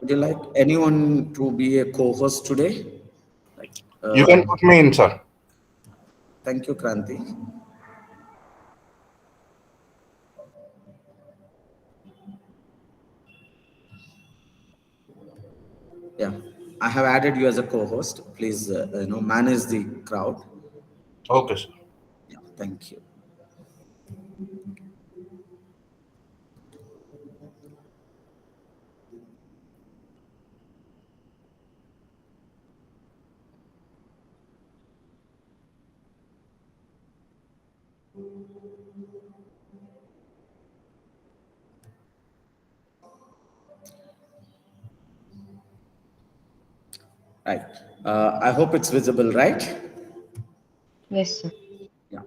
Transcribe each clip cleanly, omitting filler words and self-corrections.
Would you like anyone to be a co-host today? Like, You can put me in, sir. thank you, Kranti. Yeah, I have added you as a co-host. Please, manage the crowd. Okay, sir. Yeah, thank you. Right. I hope it's visible, right? Yes, sir. Yeah.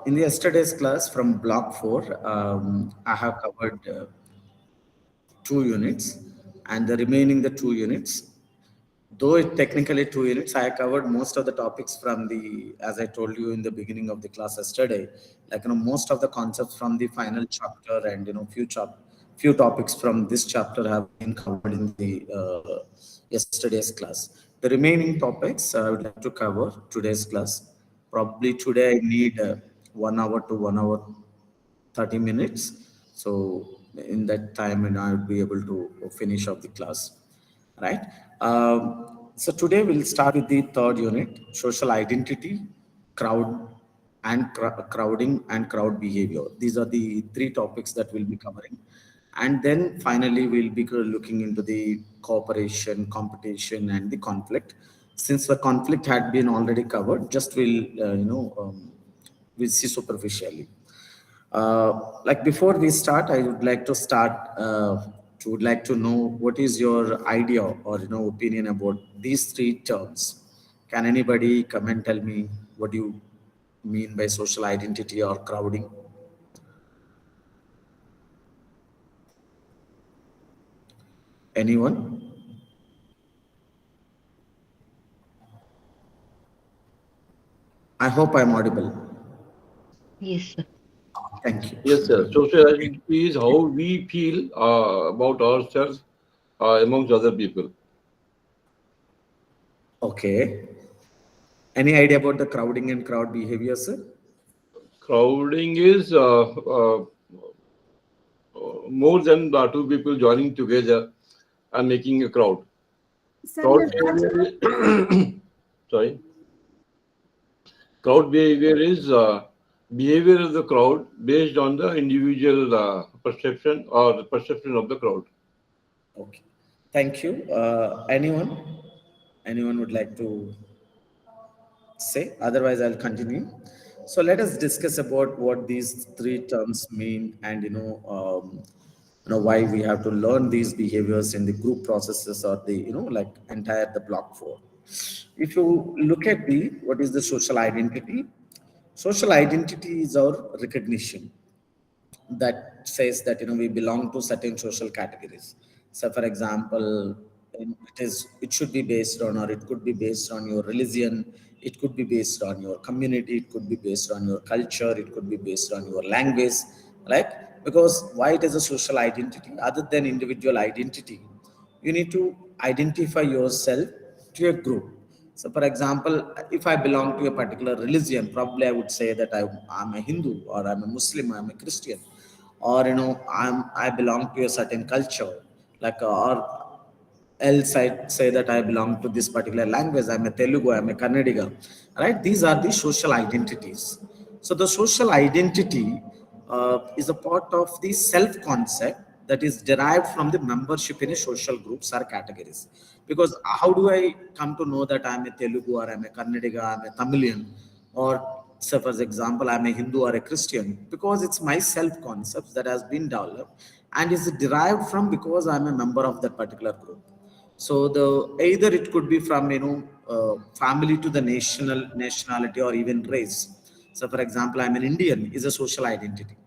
In the yesterday's class from block 4, I have covered 2 units, and the remaining the 2 units, though it technically 2 units, I covered most of the topics from the, as I told you in the beginning of the class yesterday, like, most of the concepts from the final chapter and, few topics from this chapter have been covered in the yesterday's class. The remaining topics I would like to cover today's class. Probably today I need 1 hour to 1 hour 30 minutes. So in that time, and I would be able to finish up the class, right? So today we'll start with the third unit, social identity, crowd, and crowding and crowd behavior. These are the three topics that we'll be covering. And then finally, we'll be looking into the cooperation, competition, and the conflict. Since the conflict had been already covered, just we'll see superficially. Like before we start, I would like to start. Would like to know what is your idea or opinion about these three terms. Can anybody come and tell me what you mean by social identity or crowding? Anyone? I hope I'm audible. Yes, sir. Thank you. Yes, sir. Social identity is how we feel about ourselves amongst other people. Okay. Any idea about the crowding and crowd behavior, sir? Crowding is more than two people joining together and making a crowd. Sir, Crowd your voice. behavior is, sorry. Crowd behavior is behavior of the crowd based on the individual perception or the perception of the crowd. Okay. Thank you. Anyone? Anyone would like to say? Otherwise, I'll continue. So let us discuss about what these three terms mean, and why we have to learn these behaviors in the group processes or the like entire the block 4. If you look at the what is the social identity? Social identity is our recognition that says that we belong to certain social categories. So for example, it should be based on, or it could be based on your religion, it could be based on your community, it could be based on your culture, it could be based on your language, right? Because why it is a social identity other than individual identity, you need to identify yourself to a group. So, for example, if I belong to a particular religion, probably I would say that I'm a Hindu, or I'm a Muslim, or I'm a Christian, or I belong to a certain culture, like or else I say that I belong to this particular language. I'm a Telugu, I'm a Kannadiga, right? These are the social identities. So the social identity is a part of the self concept that is derived from the membership in a social groups or categories. Because how do I come to know that I'm a Telugu or I'm a Kannadiga, I'm a Tamilian, or say for example, I'm a Hindu or a Christian? Because it's my self concept that has been developed and is derived from because I'm a member of that particular group. So the either it could be from family to the nationality or even race. So for example, I'm an Indian is a social identity,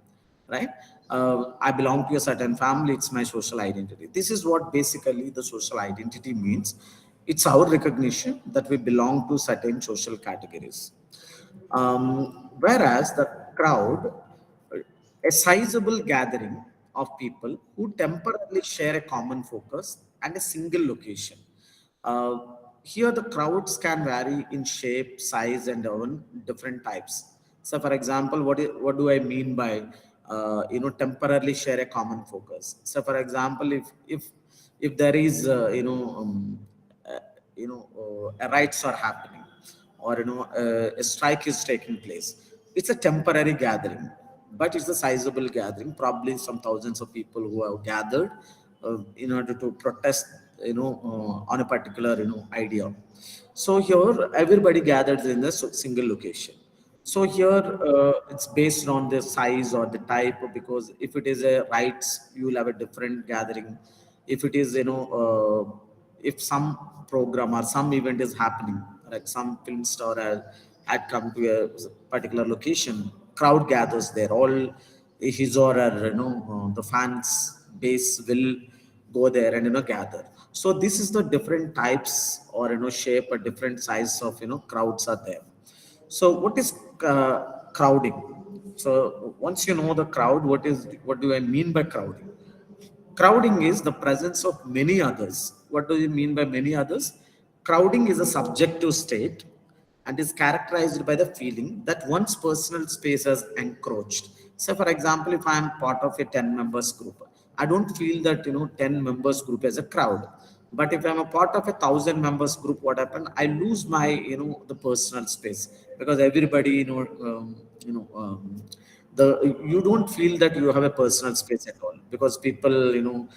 right? I belong to a certain family, it's my social identity. This is what basically the social identity means. It's our recognition that we belong to certain social categories. Whereas the crowd, a sizable gathering of people who temporarily share a common focus and a single location. Uh, Here, the crowds can vary in shape, size, and even different types. So, for example, what do I mean by temporarily share a common focus? So, for example, if there is uh, riots are happening, or a strike is taking place, it's a temporary gathering, but it's a sizable gathering, probably some thousands of people who have gathered in order to protest on a particular idea. So here everybody gathers in the single location. So here it's based on the size or the type, because if it is a rights, you will have a different gathering. If it is if some program or some event is happening, like some film star had come to a particular location, crowd gathers there, all his or her the fans base will go there and gather. So this is the different types or shape or different size of crowds are there. So what is crowding? So once you know the crowd, what do I mean by crowding? Crowding is the presence of many others. What do you mean by many others? Crowding is a subjective state and is characterized by the feeling that one's personal space is encroached. So, for example, if I am part of a 10 members group, I don't feel that 10 members group as a crowd. But if I'm a part of 1,000 members group, what happened? I lose my the personal space, because everybody the you don't feel that you have a personal space at all, because people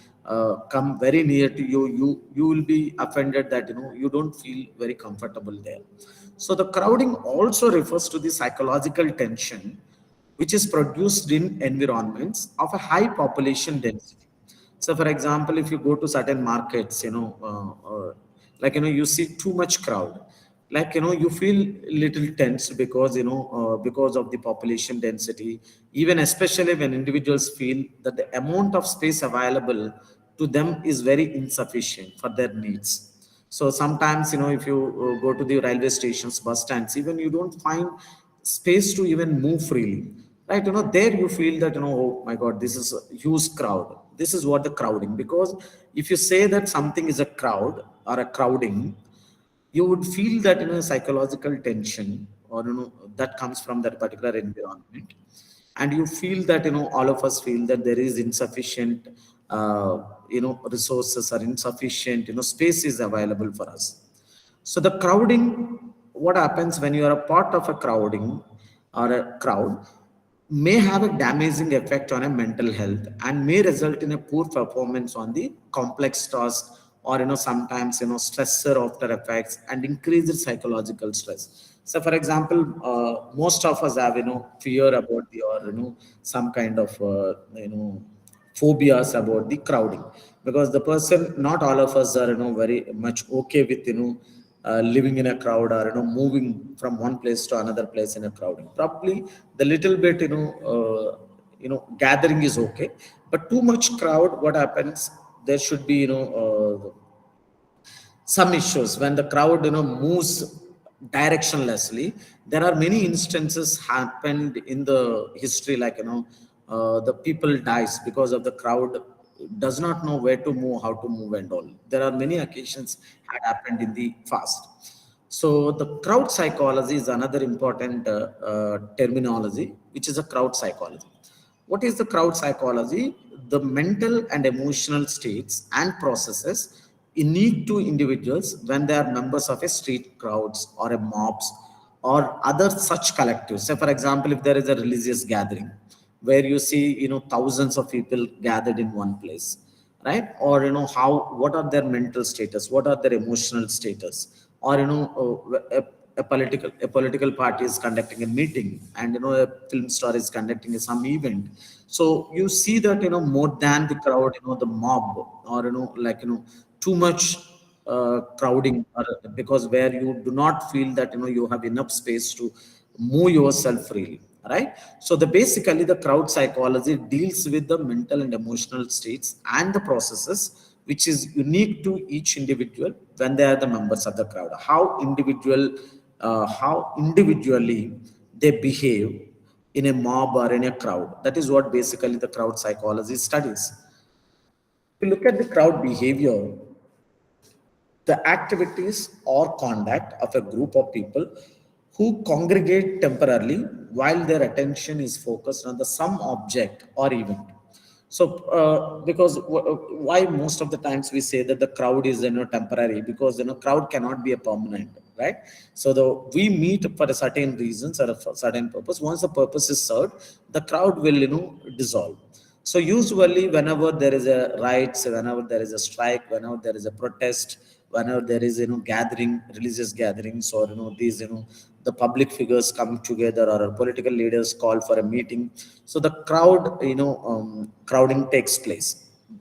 come very near to you. You will be offended that you don't feel very comfortable there. So the crowding also refers to the psychological tension which is produced in environments of a high population density. So, for example, if you go to certain markets, like you see too much crowd, like you feel little tense, because because of the population density. Even especially when individuals feel that the amount of space available to them is very insufficient for their needs. So sometimes if you go to the railway stations, bus stands, even you don't find space to even move freely, right? There you feel that oh my god, this is a huge crowd. This is what the crowding. Because if you say that something is a crowd or a crowding, you would feel that psychological tension, or that comes from that particular environment. And you feel that all of us feel that there is insufficient resources, or insufficient space is available for us. So the crowding, what happens when you are a part of a crowding or a crowd, may have a damaging effect on a mental health, and may result in a poor performance on the complex task, or sometimes stressor after effects and increased psychological stress. So for example, most of us have fear about the, or some kind of phobias about the crowding, because the person, not all of us are very much okay with living in a crowd, or moving from one place to another place in a crowding. Probably the little bit gathering is okay, but too much crowd, what happens? There should be some issues when the crowd moves directionlessly. There are many instances happened in the history, like the people dies because of the crowd does not know where to move, how to move, and all. There are many occasions had happened in the past. So the crowd psychology is another important terminology, which is a crowd psychology. What is the crowd psychology? The mental and emotional states and processes unique to individuals when they are members of a street crowds, or a mobs, or other such collectives. Say, for example, if there is a religious gathering where you see thousands of people gathered in one place, right? Or how, what are their mental status, what are their emotional status, or a political party is conducting a meeting, and a film star is conducting some event. So you see that more than the crowd, the mob, or like too much crowding, or because where you do not feel that you have enough space to move yourself freely, right? So the basically the crowd psychology deals with the mental and emotional states and the processes which is unique to each individual when they are the members of the crowd. How individually they behave in a mob or in a crowd. That is what basically the crowd psychology studies. If you look at the crowd behavior, the activities or conduct of a group of people who congregate temporarily while their attention is focused on the some object or event. So because why most of the times we say that the crowd is temporary, because crowd cannot be a permanent, right? So the we meet for a certain reasons or a certain purpose. Once the purpose is served, the crowd will dissolve. So usually whenever there is a riots, whenever there is a strike, whenever there is a protest, whenever there is gathering, religious gatherings, or these the public figures come together, or political leaders call for a meeting, so the crowd crowding takes place.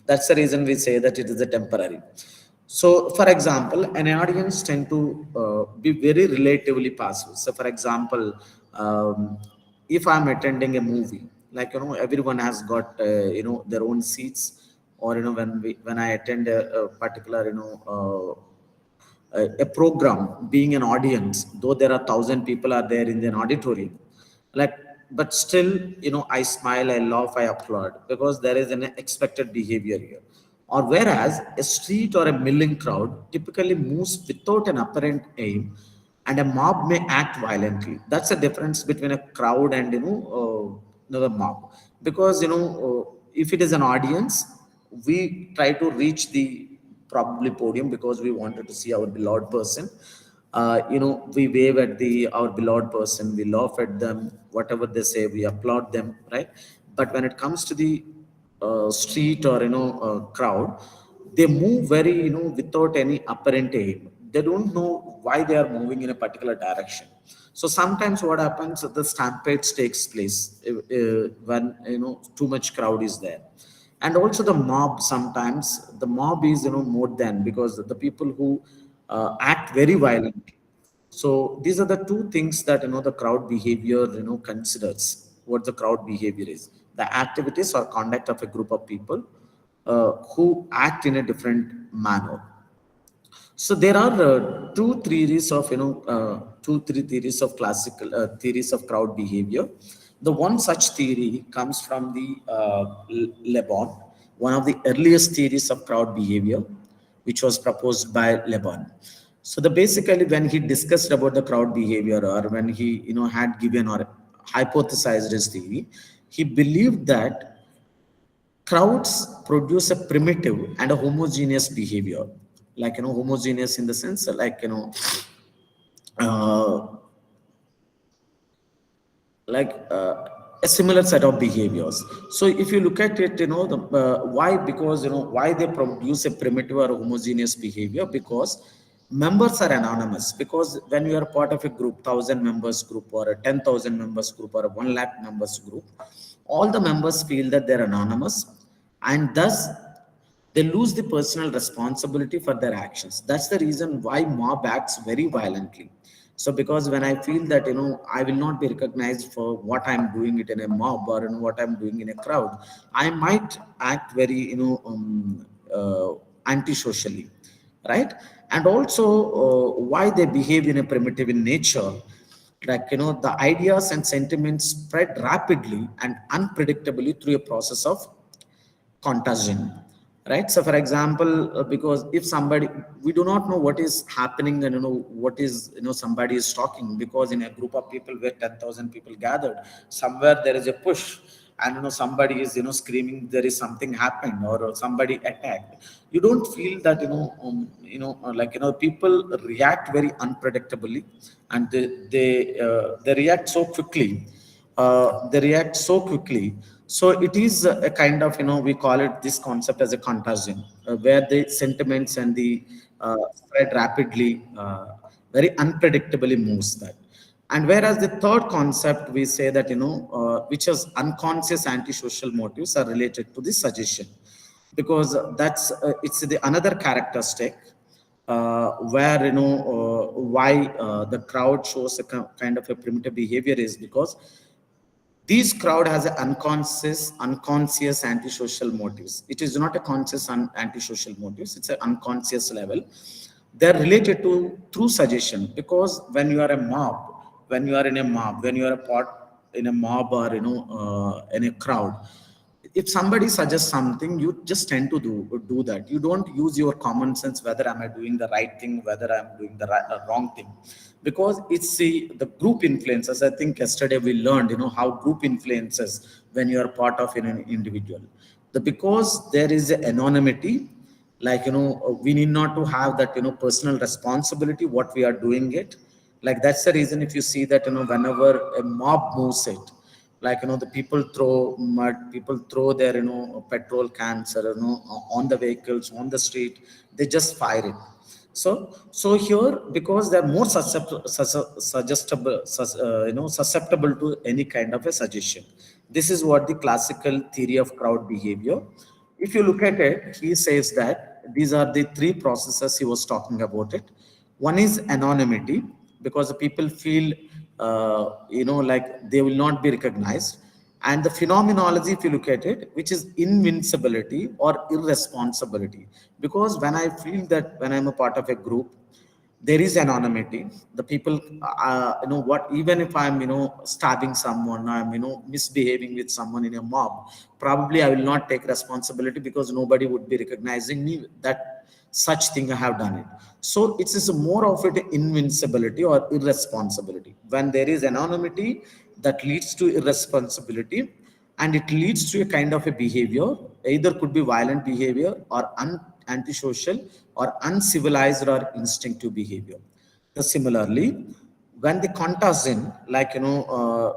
That's the reason we say that it is a temporary. So for example, an audience tend to be very relatively passive. So for example, if I'm attending a movie, like everyone has got their own seats, or when I attend a particular a program, being an audience, though there are 1,000 people are there in an auditorium, like, but still I smile, I laugh, I applaud, because there is an expected behavior here. Or whereas a street or a milling crowd typically moves without an apparent aim, and a mob may act violently. That's the difference between a crowd and the mob. Because if it is an audience, we try to reach the probably podium because we wanted to see our beloved person. We wave at the our beloved person, we laugh at them, whatever they say, we applaud them, right? But when it comes to the street or crowd, they move very without any apparent aim. They don't know why they are moving in a particular direction. So sometimes what happens, the stampedes takes place when too much crowd is there. And also the mob, sometimes the mob is more than, because the people who act very violently. So these are the two things that the crowd behavior considers. What the crowd behavior is: the activities or conduct of a group of people who act in a different manner. So there are three theories of classical theories of crowd behavior. The one such theory comes from the Lebon, one of the earliest theories of crowd behavior, which was proposed by Lebon. So the basically when he discussed about the crowd behavior, or when he had given or hypothesized his theory, he believed that crowds produce a primitive and a homogeneous behavior, like homogeneous in the sense like uh, a similar set of behaviors. So if you look at it, why? Because why they produce a primitive or homogeneous behavior, because members are anonymous. Because when you are part of a group, 1,000 members group, or a 10,000 members group, or a 1 lakh members group, all the members feel that they're anonymous, and thus they lose the personal responsibility for their actions. That's the reason why mob acts very violently. So because when I feel that I will not be recognized for what I'm doing it in a mob, or what I'm doing in a crowd, I might act very antisocially, right? And also why they behave in a primitive in nature, like the ideas and sentiments spread rapidly and unpredictably through a process of contagion, right? So for example, because if somebody, we do not know what is happening, and what is somebody is talking, because in a group of people where 10,000 people gathered, somewhere there is a push, and somebody is screaming, there is something happened, or somebody attacked. You don't feel that like people react very unpredictably, and they react so quickly. They react so quickly. So it is a kind of we call it this concept as a contagion, where the sentiments and the spread rapidly, very unpredictably moves that. And whereas the third concept, we say that which is unconscious antisocial motives are related to the suggestion, because that's it's the another characteristic where why the crowd shows a kind of a primitive behavior, is because these crowd has an unconscious antisocial motives. It is not a conscious antisocial motives, it's an unconscious level. They're related to through suggestion, because when you are a mob, when you are in a mob, when you are a part in a mob or in a crowd, if somebody suggests something, you just tend to do that. You don't use your common sense whether am I doing the right thing, whether I'm doing the wrong thing, because it's the group influences. I think yesterday we learned how group influences when you are part of an individual. Because there is anonymity, like we need not to have that personal responsibility what we are doing it. Like that's the reason if you see that whenever a mob moves it, like the people throw mud, people throw their petrol cans or on the vehicles on the street, they just fire it. So here, because they're more susceptible to any kind of a suggestion. This is what the classical theory of crowd behavior. If you look at it, he says that these are the three processes he was talking about it. One is anonymity, because the people feel like they will not be recognized. And the phenomenology, if you look at it, which is invincibility or irresponsibility, because when I feel that when I'm a part of a group, there is anonymity. The people, what, even if I'm stabbing someone, I'm misbehaving with someone in a mob, probably I will not take responsibility, because nobody would be recognizing me that such thing I have done it. So it is more of it invincibility or irresponsibility. When there is anonymity, that leads to irresponsibility, and it leads to a kind of a behavior, either could be violent behavior or antisocial or uncivilized or instinctive behavior. Similarly, when the contagion, like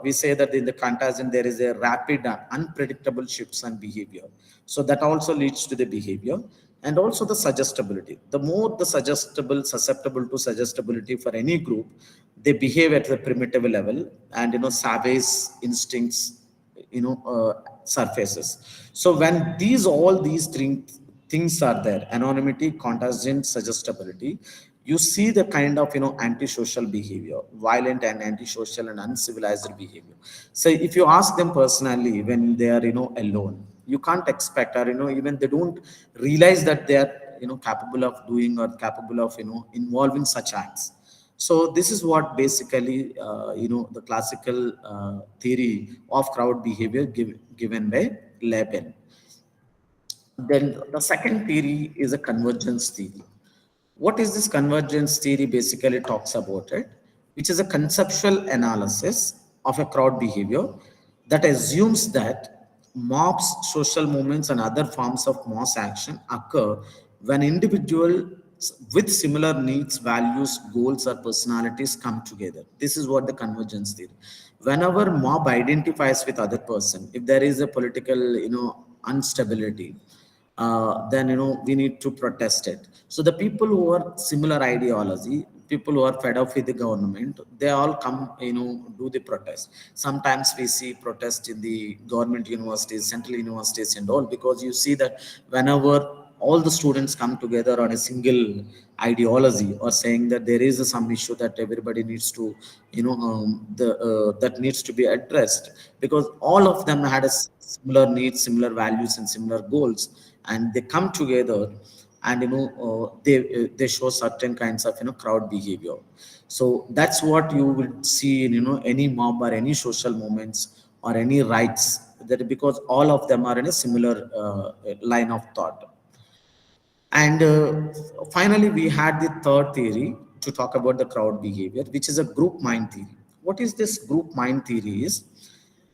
we say that in the contagion there is a rapid and unpredictable shifts in behavior, so that also leads to the behavior. And also the suggestibility, the more the susceptible to suggestibility for any group, they behave at the primitive level, and savage instincts surfaces. So when all these three things are there, anonymity, contagion, suggestibility, you see the kind of antisocial behavior, violent and antisocial and uncivilized behavior. So if you ask them personally when they are alone, you can't expect, or even they don't realize that they are capable of doing or capable of involving such acts. So this is what basically the classical theory of crowd behavior given by Leben. Then the second theory is a convergence theory. What is this convergence theory? Basically talks about it, which is a conceptual analysis of a crowd behavior that assumes that mobs, social movements, and other forms of mass action occur when individuals with similar needs, values, goals, or personalities come together. This is what the convergence theory. Whenever mob identifies with other person, if there is a political, instability, then we need to protest it. So the people who are similar ideology, people who are fed up with the government, they all come do the protest. Sometimes we see protest in the government universities, central universities and all, because you see that whenever all the students come together on a single ideology, or saying that there is some issue that everybody needs to that needs to be addressed, because all of them had a similar needs, similar values and similar goals, and they come together, and they show certain kinds of crowd behavior. So that's what you will see in any mob or any social movements or any rights, that because all of them are in a similar line of thought. And finally, we had the third theory to talk about the crowd behavior, which is a group mind theory. What is this group mind theory is?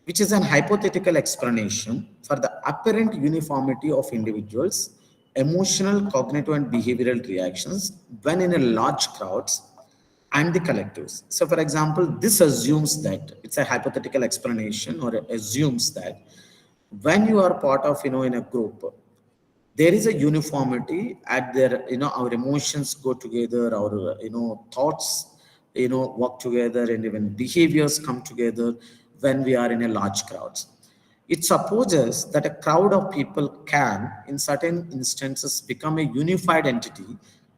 Which is an hypothetical explanation for the apparent uniformity of individuals' emotional, cognitive, and behavioral reactions when in a large crowds and the collectives. So, for example, this assumes that it's a hypothetical explanation, or assumes that when you are part of in a group, there is a uniformity at their our emotions go together, our thoughts work together, and even behaviors come together when we are in a large crowds. It supposes that a crowd of people can in certain instances become a unified entity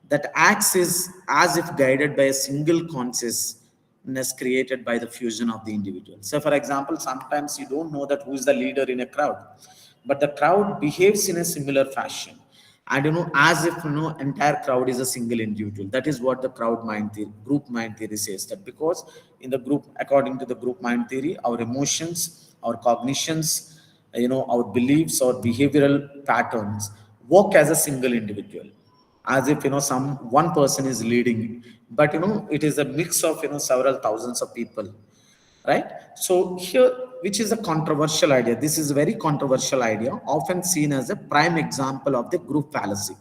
that acts as if guided by a single consciousness created by the fusion of the individual. So for example, sometimes you don't know that who is the leader in a crowd, but the crowd behaves in a similar fashion. and as if entire crowd is a single individual. That is what the crowd mind theory, group mind theory says, that because in the group, according to the group mind theory, our emotions, our cognitions, our beliefs, our behavioral patterns work as a single individual, as if some one person is leading, but it is a mix of several thousands of people, right? So here, which is a controversial idea, this is a very controversial idea, often seen as a prime example of the group fallacy.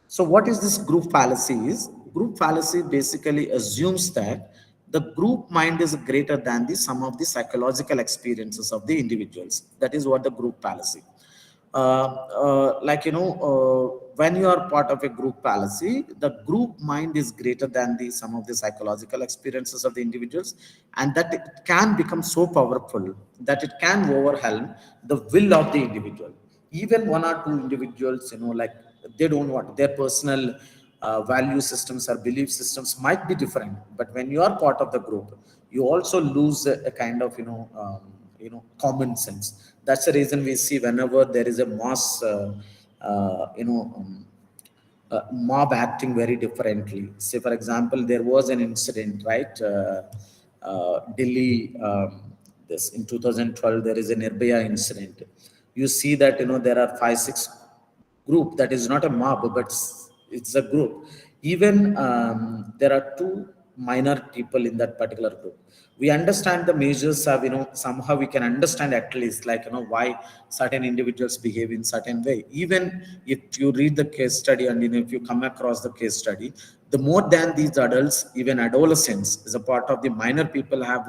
So what is this group fallacy? Is group fallacy basically assumes that the group mind is greater than the sum of the psychological experiences of the individuals. That is what the group fallacy. Like when you are part of a group fallacy, the group mind is greater than the sum of the psychological experiences of the individuals, and that it can become so powerful that it can overwhelm the will of the individual. Even one or two individuals, like they don't want their personal value systems or belief systems might be different, but when you are part of the group, you also lose a kind of common sense. That's the reason we see whenever there is a mass mob acting very differently. Say for example, there was an incident, right? Delhi, this in 2012, there is a Nirbhaya incident. You see that there are 5 6 group, that is not a mob, but it's a group. Even there are two minor people in that particular group. We understand the measures of somehow we can understand at least, like why certain individuals behave in certain way. Even if you read the case study, and if you come across the case study, the more than these adults, even adolescents as a part of the minor people have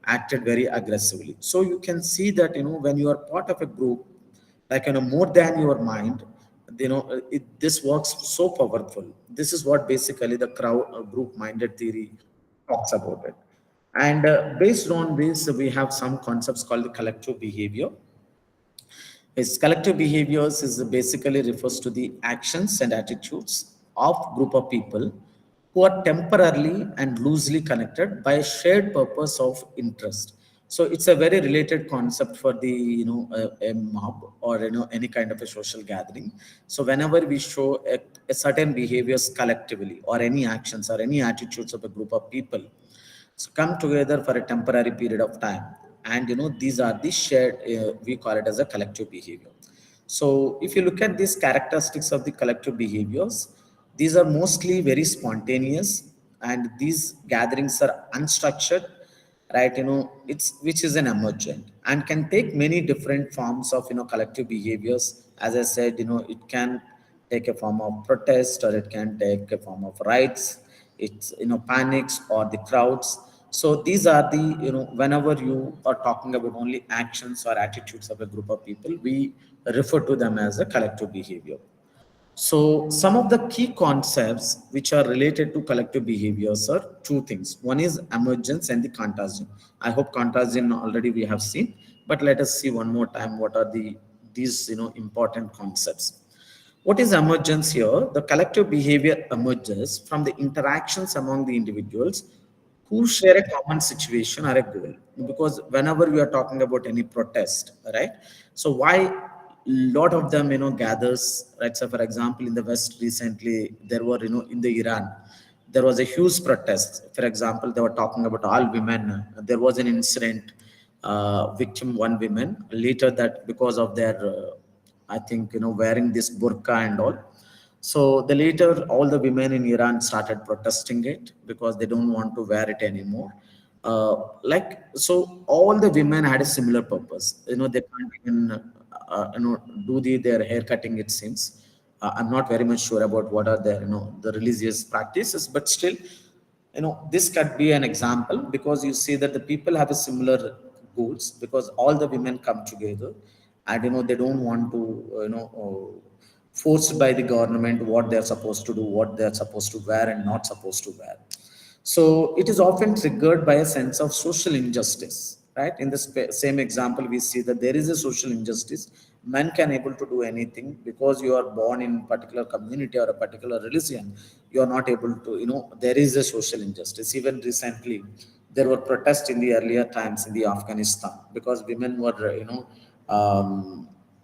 acted very aggressively. So you can see that when you are part of a group, like more than your mind, this works so powerful. This is what basically the crowd group minded theory talks about it. And based on this, we have some concepts called the collective behavior. Is collective behaviors is basically refers to the actions and attitudes of group of people who are temporarily and loosely connected by a shared purpose of interest. So it's a very related concept for the a mob, or any kind of a social gathering. So whenever we show a certain behaviors collectively, or any actions or any attitudes of a group of people, so come together for a temporary period of time, and these are the shared, we call it as a collective behavior. So if you look at these characteristics of the collective behaviors, these are mostly very spontaneous, and these gatherings are unstructured, right? It's which is an emergent and can take many different forms of collective behaviors. As I said, it can take a form of protest, or it can take a form of rights. It's panics or the crowds. So these are the whenever you are talking about only actions or attitudes of a group of people, we refer to them as a collective behavior. So some of the key concepts which are related to collective behaviors are two things. One is emergence and the contagion. I hope contagion already we have seen, but let us see one more time what are these important concepts. What is emergence here? The collective behavior emerges from the interactions among the individuals who share a common situation or a goal. Because whenever we are talking about any protest, right? So why lot of them gathers, right? So for example, in the West recently, there were in the Iran, there was a huge protest. For example, they were talking about all women. There was an incident, victim one woman. Later that because of their I think wearing this burqa and all. So the later all the women in Iran started protesting it because they don't want to wear it anymore. Like so, all the women had a similar purpose. They can't even do their hair cutting. It seems I'm not very much sure about what are their the religious practices, but still this could be an example, because you see that the people have a similar goals, because all the women come together, and they don't want to forced by the government what they're supposed to do, what they're supposed to wear and not supposed to wear. So it is often triggered by a sense of social injustice, right? In the same example, we see that there is a social injustice. Men can able to do anything because you are born in particular community or a particular religion. You are not able to, there is a social injustice. Even recently, there were protests in the earlier times in the Afghanistan because women were,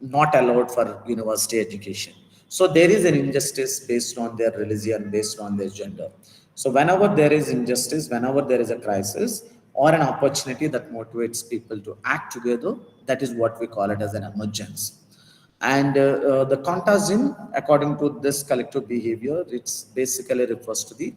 not allowed for university education. So there is an injustice based on their religion, based on their gender. So whenever there is injustice, whenever there is a crisis or an opportunity that motivates people to act together, that is what we call it as an emergence. And the contagion, according to this collective behavior, it's basically refers to the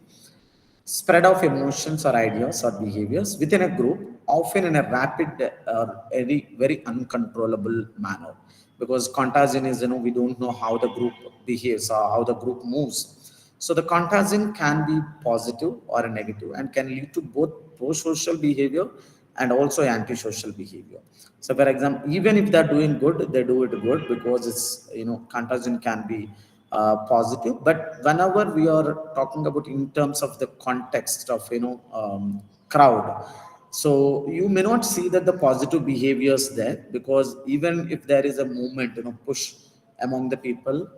spread of emotions or ideas or behaviors within a group, often in a rapid or very uncontrollable manner. Because contagion is, we don't know how the group behaves or how the group moves. So the contagion can be positive or a negative and can lead to both pro-social behavior and also anti-social behavior. So for example, even if they're doing good, they do it good because it's, contagion can be positive. But whenever we are talking about in terms of the context of, crowd, so you may not see that the positive behaviors there, because even if there is a movement, push among the people,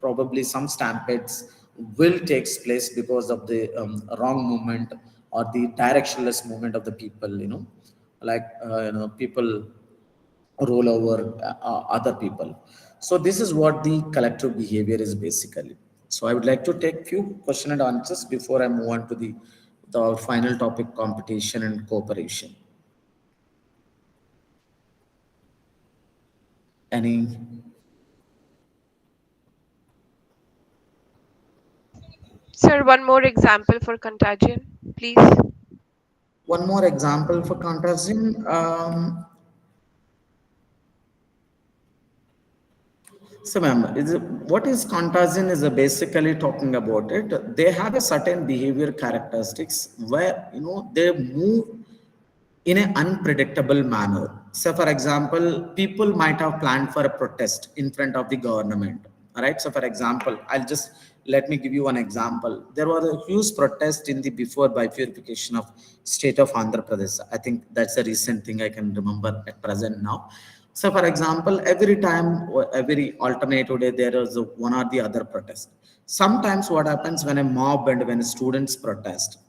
probably some stampedes will takes place because of the wrong movement or the directionless movement of the people, like people roll over other people. So this is what the collective behavior is basically. So I would like to take few question and answers before I move on to the final topic, competition and cooperation. Any Sir, one more example for contagion, please. one more example for contagion? So, ma'am, what is contagion is basically talking about it. They have a certain behavior characteristics where they move in an unpredictable manner. So, for example, people might have planned for a protest in front of the government. All right. So, for example, let me give you one example. There was a huge protest in the before bifurcation of state of Andhra Pradesh. I think that's a recent thing I can remember at present now. So, for example, every time, every alternative day, there is one or the other protest. Sometimes what happens when a mob and when students protest,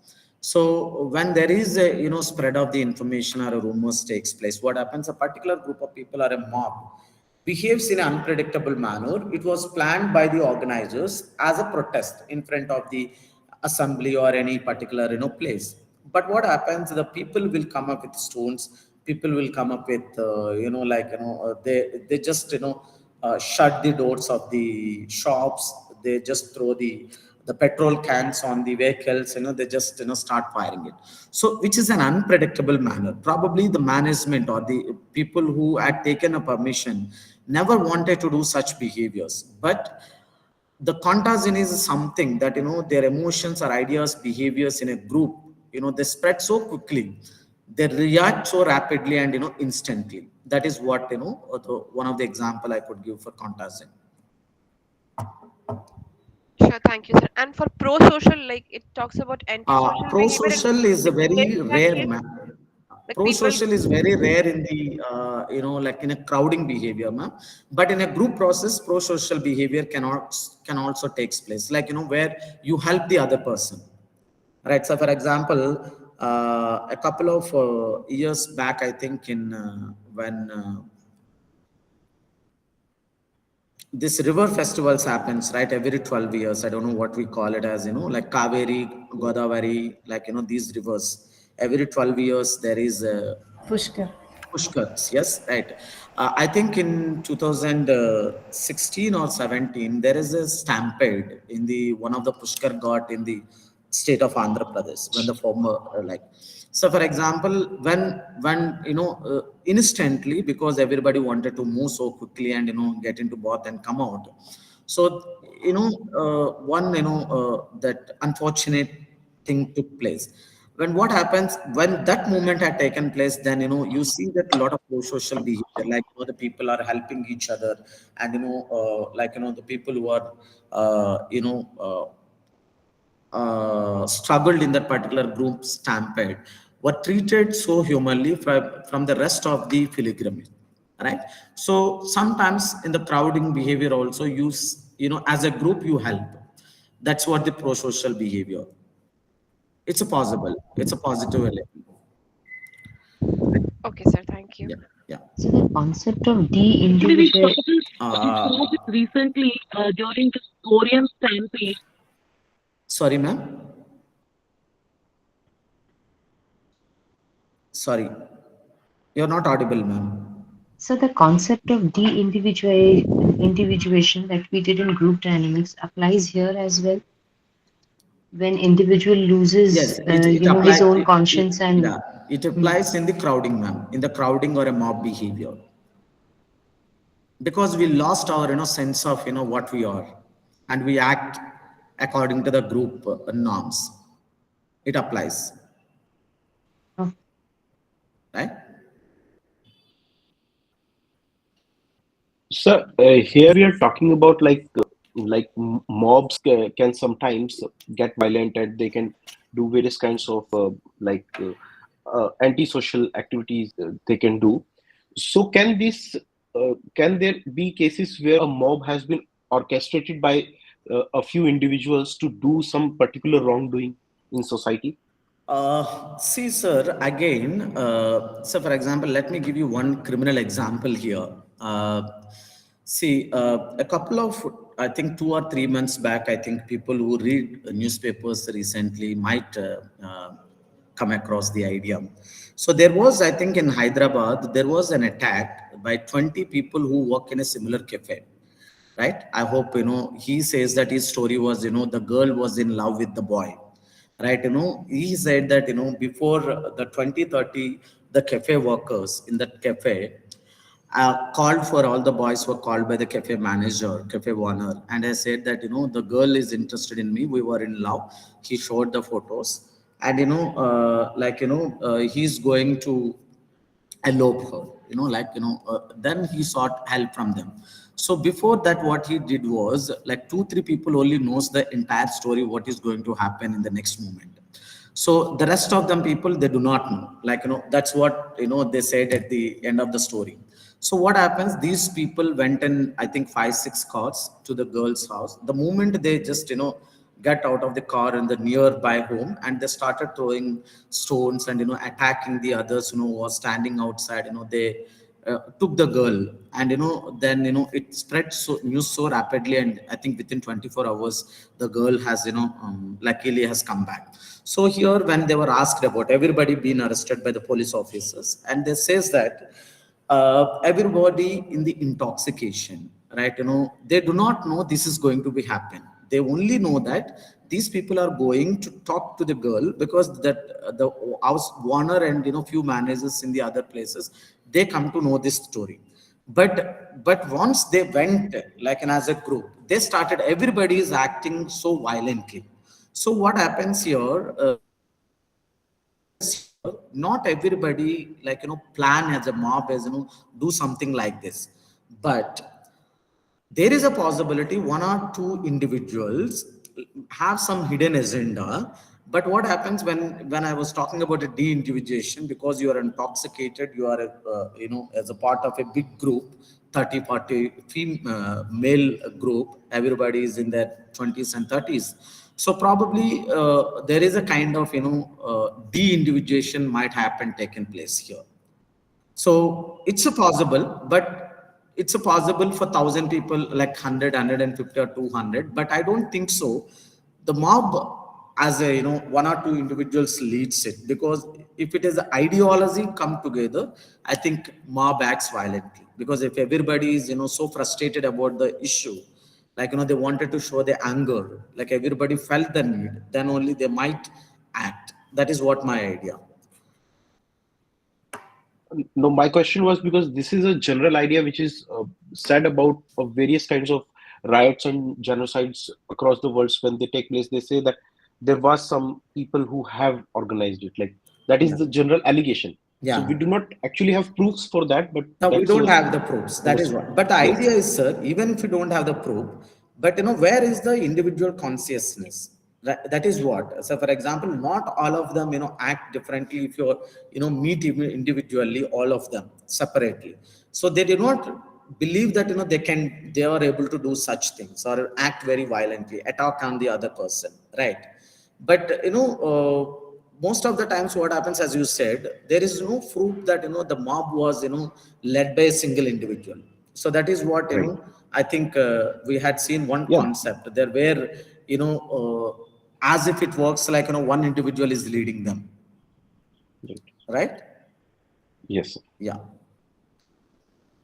so when there is a spread of the information or a rumors takes place, what happens? A particular group of people or a mob behaves in an unpredictable manner. It was planned by the organizers as a protest in front of the assembly or any particular place. But what happens? The people will come up with stones. People will come up with they just shut the doors of the shops. They just throw the petrol cans on the vehicles, they just start firing it. So which is an unpredictable manner. Probably the management or the people who had taken a permission never wanted to do such behaviors, but the contagion is something that their emotions or ideas behaviors in a group, they spread so quickly, they react so rapidly and instantly. That is what one of the example I could give for contagion. Sure, thank you, sir. And for pro-social, like it talks about anti-social behavior and Pro-social is a in very that rare, case, ma'am. like people. Pro-social is very rare in the, like in a crowding behavior, ma'am. But in a group process, pro-social behavior can also takes place. Like, where you help the other person, right? So, for example, a couple of years back, I think when this river festivals happens, right, every 12 years. I don't know what we call it as, like Kaveri, Godavari, like these rivers every 12 years there is a Pushkar. Pushkars, yes, right. I think in 2016 or 17, there is a stampede in the one of the Pushkar Ghat in the state of Andhra Pradesh when the former like. So, for example, when instantly, because everybody wanted to move so quickly and get into bath and come out. So one that unfortunate thing took place. When what happens when that movement had taken place, then you see that a lot of social behavior, like the people are helping each other, and like the people who are struggled in that particular group stampede were treated so humanly from the rest of the pilgrimage, right? So sometimes in the crowding behavior also as a group you help. That's what the pro-social behavior. It's a possible. It's a positive element. Okay, sir, thank you. Yeah. Yeah. So the concept of Actually, we saw de-individual. this recently during the Korean stampede. Sorry, ma'am. Sorry, you're not audible, ma'am. So the concept of de-individuation that we did in group dynamics applies here as well. When individual loses, Yes, it his applies. own conscience and Yeah, it hmm, applies in the crowding, ma'am. In the crowding or a mob behavior, because we lost our sense of what we are, and we act according to the group norms. It applies, oh, right? Sir, here we are talking about mobs can sometimes get violent and they can do various kinds of antisocial activities they can do. So can there be cases where a mob has been orchestrated by a few individuals to do some particular wrongdoing in society? See, sir, again, so for example, let me give you one criminal example here. A couple of, I think 2 or 3 months back, I think people who read newspapers recently might come across the idea. So there was, I think in Hyderabad, there was an attack by 20 people who work in a similar cafe, right? I hope he says that his story was the girl was in love with the boy, right? He said that before the 2030, the cafe workers in that cafe called for all the boys were called by the cafe manager, cafe owner, and I said that the girl is interested in me, we were in love. He showed the photos, and he's going to elope her, then he sought help from them. So before that, what he did was, like 2 3 people only knows the entire story, what is going to happen in the next moment. So the rest of them people, they do not know, that's what they said at the end of the story. So what happens, these people went in, I think 5 6 cars to the girl's house. The moment they just get out of the car in the nearby home, and they started throwing stones and attacking the others who was standing outside. They took the girl, and then it spread so news so rapidly, and I think within 24 hours the girl has luckily has come back. So here, when they were asked about everybody being arrested by the police officers, and they says that everybody in the intoxication, right? They do not know this is going to be happen. They only know that these people are going to talk to the girl, because that the house owner and few managers in the other places, they come to know this story. But once they went, like, and as a group, they started, everybody is acting so violently. So what happens here, not everybody, plan as a mob, as do something like this. But there is a possibility 1 or 2 individuals have some hidden agenda. But what happens when I was talking about a de-individuation, because you are intoxicated, you are as a part of a big group, 30 40 male group, everybody is in their 20s and 30s. So probably there is a kind of de-individuation might happen taken place here. So it's a possible, but it's a possible for 1,000 people, like 100, 150, or 200. But I don't think so. The mob, as a 1 or 2 individuals leads it, because if it is ideology come together, I think mob acts violently. Because if everybody is so frustrated about the issue, they wanted to show their anger, like everybody felt the need, then only they might act. That is what my idea. No, my question was because this is a general idea which is said about various kinds of riots and genocides across the world. When they take place, they say that there was some people who have organized it. Like that is Yeah. the general allegation. So we Yeah. do not actually have proofs for that, but Now we that's don't a have the proofs. That is what. But the yes. idea is, sir, even if we don't have the proof, but where is the individual consciousness? That is what. So, for example, not all of them, act differently. If you're, meet individually, all of them separately. So they do not believe that they are able to do such things or act very violently, attack on the other person, right? But most of the times what happens, as you said, there is no proof that, the mob was, led by a single individual. So that is what, Right. I think we had seen one Yeah. concept there where, as if it works like, one individual is leading them, Right. right? Yes, sir. Yeah.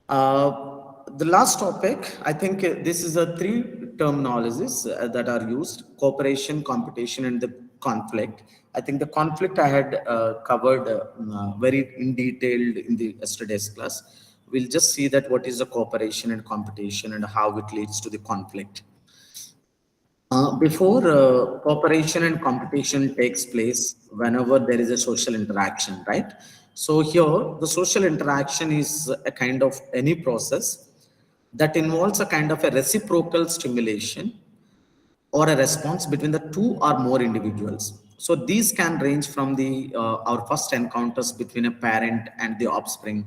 The last topic, I think this is a three terminologies that are used: cooperation, competition, and the conflict. I think the conflict I had covered very in detailed in the yesterday's class. We'll just see that what is the cooperation and competition and how it leads to the conflict. Before cooperation and competition takes place whenever there is a social interaction, right? So here, the social interaction is a kind of any process that involves a kind of a reciprocal stimulation or a response between the two or more individuals. So these can range from the our first encounters between a parent and the offspring,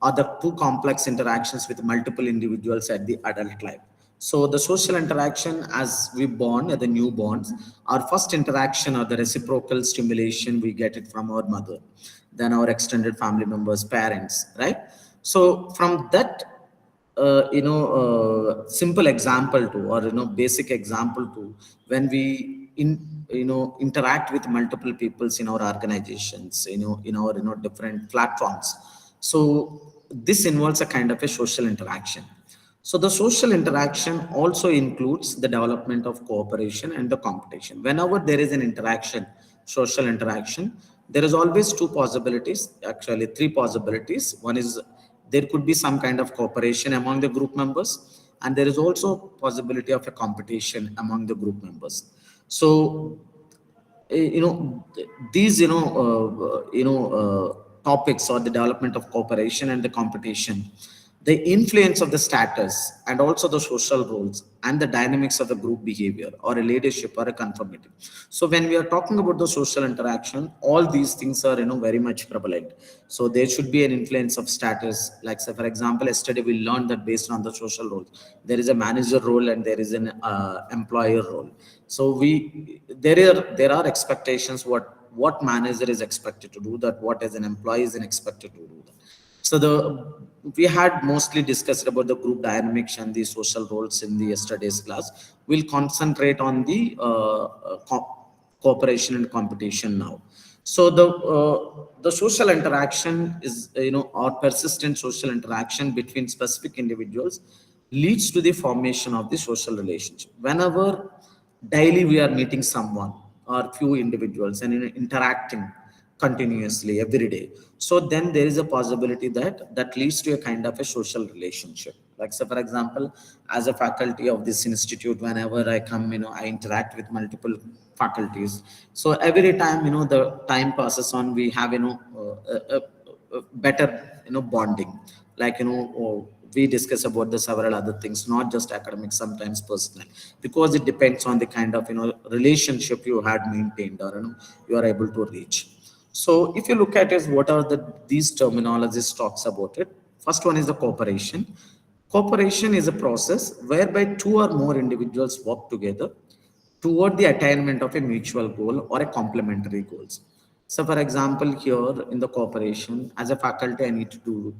or the two complex interactions with multiple individuals at the adult life. So the social interaction as we born, the newborns, our first interaction or the reciprocal stimulation, we get it from our mother, then our extended family members, parents, right? So from that simple example to, or basic example to, when we interact with multiple peoples in our organizations, in our different platforms. So this involves a kind of a social interaction. So the social interaction also includes the development of cooperation and the competition. Whenever there is an interaction, social interaction, there is always two possibilities, actually three possibilities. One is there could be some kind of cooperation among the group members, and there is also possibility of a competition among the group members. So these topics, or the development of cooperation and the competition, the influence of the status and also the social roles and the dynamics of the group behavior or a leadership or a conformity. So when we are talking about the social interaction, all these things are very much prevalent. So there should be an influence of status, like say for example, yesterday we learned that based on the social roles, there is a manager role and there is an employer role. So there are expectations what manager is expected to do, that what as an employee is expected to do that. So we had mostly discussed about the group dynamics and the social roles in the yesterday's class. We'll concentrate on the cooperation and competition now. So the social interaction is, or persistent social interaction between specific individuals leads to the formation of the social relationship. Whenever daily we are meeting someone or few individuals and interacting continuously every day, so then there is a possibility that leads to a kind of a social relationship. Like so for example, as a faculty of this institute, whenever I come, I interact with multiple faculties. So every time, the time passes on, we have a better bonding, like we discuss about the several other things, not just academic, sometimes personal, because it depends on the kind of relationship you had maintained, or you are able to reach. So if you look at it, what are these terminologies talks about it. First one is the cooperation. Cooperation is a process whereby two or more individuals work together toward the attainment of a mutual goal or a complementary goals. So for example, here in the cooperation, as a faculty, I need to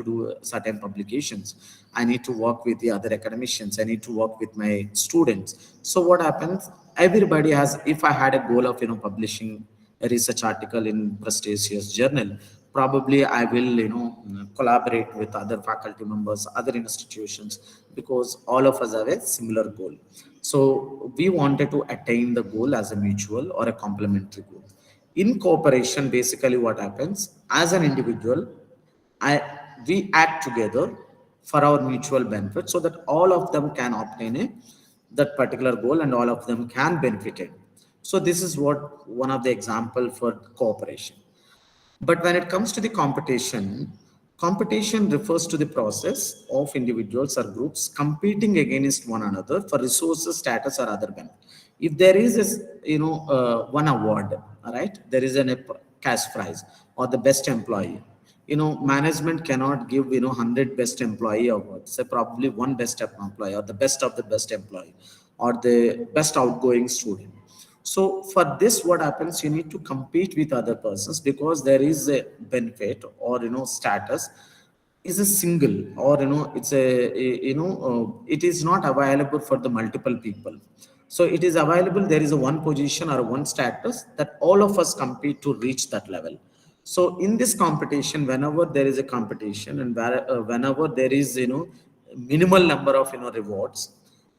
do certain publications. I need to work with the other academicians. I need to work with my students. So what happens? Everybody has, if I had a goal of, publishing a research article in prestigious journal, probably I will, collaborate with other faculty members, other institutions, because all of us have a similar goal. So we wanted to attain the goal as a mutual or a complementary goal. In cooperation, basically what happens, as an individual, we act together for our mutual benefit, so that all of them can obtain that particular goal and all of them can benefit it. So this is what one of the example for cooperation. But when it comes to the competition, competition refers to the process of individuals or groups competing against one another for resources, status, or other benefit. If there is one award, all right, there is a cash prize or the best employee. Management cannot give 100 best employee awards. So probably one best employee or the best of the best employee or the best outgoing student. So for this, what happens? You need to compete with other persons because there is a benefit or status is a single, or it's it is not available for the multiple people. So it is available, there is a one position or one status that all of us compete to reach that level. So in this competition, whenever there is a competition and whenever there is minimal number of rewards,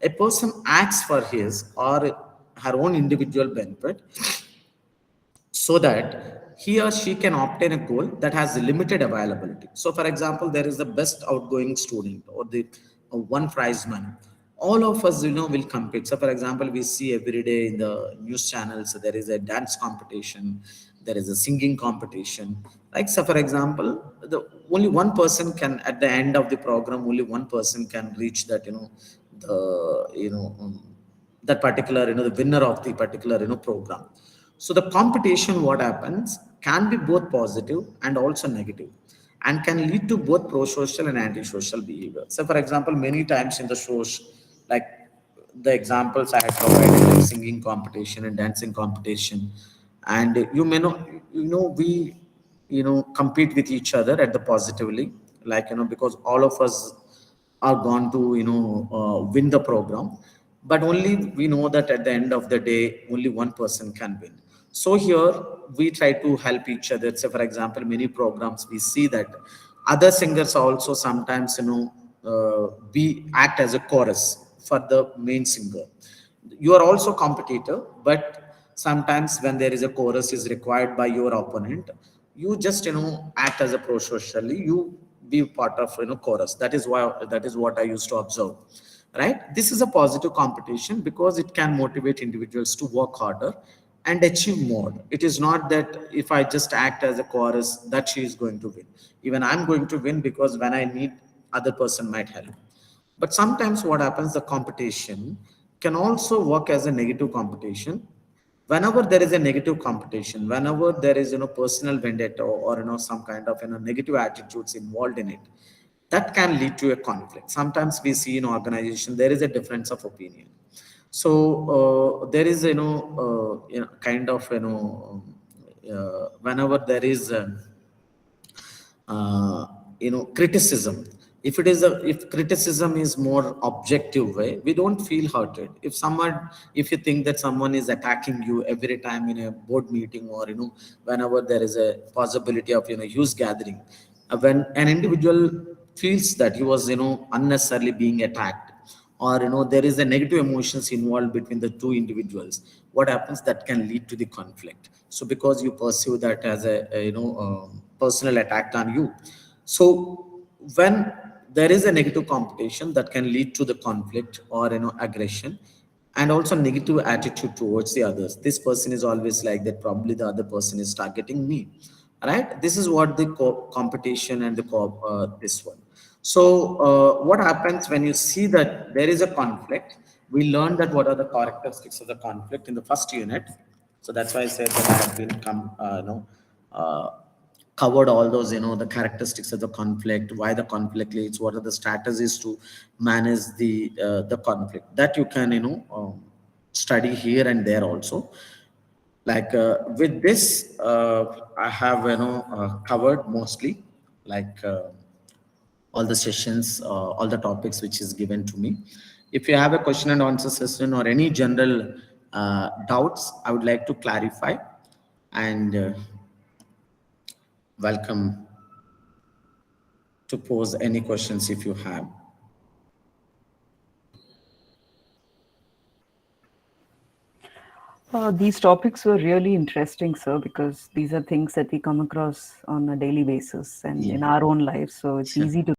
a person acts for his or her own individual benefit, so that he or she can obtain a goal that has limited availability. So, for example, there is the best outgoing student or the one prize money. All of us, will compete. So, for example, we see every day in the news channels there is a dance competition, there is a singing competition. Like, so for example, the only one person can at the end of the program, only one person can reach that the that particular the winner of the particular program. So the competition, what happens, can be both positive and also negative, and can lead to both pro-social and anti-social behavior. So, for example, many times in the shows, like the examples I had provided, like singing competition and dancing competition, and you may know, we, compete with each other at the positively, like because all of us are going to win the program, but only we know that at the end of the day only one person can win. So here we try to help each other. So for example, many programs we see that other singers also sometimes we act as a chorus for the main singer. You are also competitor, but sometimes when there is a chorus is required by your opponent, you just act as a pro socially, you be part of chorus. That is why, that is what I used to observe, right? This is a positive competition because it can motivate individuals to work harder and achieve more. It is not that if I just act as a chorus that she is going to win. Even I'm going to win, because when I need, other person might help. But sometimes what happens, the competition can also work as a negative competition. Whenever there is a negative competition, whenever there is personal vendetta, or some kind of negative attitudes involved in it, that can lead to a conflict. Sometimes we see in organization there is a difference of opinion. So there is kind of whenever there is criticism, if it is if criticism is more objective way, we don't feel hurted. If someone, if you think that someone is attacking you every time in a board meeting, or whenever there is a possibility of huge gathering, when an individual feels that he was unnecessarily being attacked, or there is a negative emotions involved between the two individuals, what happens, that can lead to the conflict. So because you perceive that as a personal attack on you. So when there is a negative competition, that can lead to the conflict or aggression, and also negative attitude towards the others. This person is always like that, probably the other person is targeting me, right? This is what the competition and the this one. So what happens when you see that there is a conflict, we learn that what are the characteristics of the conflict in the first unit. So that's why I said that I have been uh, covered all those the characteristics of the conflict, why the conflict leads, what are the strategies to manage the conflict, that you can study here and there also. Like with this I have covered mostly, like all the sessions, all the topics which is given to me. If you have a question and answer session or any general doubts, I would like to clarify, and welcome to pose any questions if you have. These topics were really interesting, sir, because these are things that we come across on a daily basis and in Yeah. our own lives. So it's Sure. easy to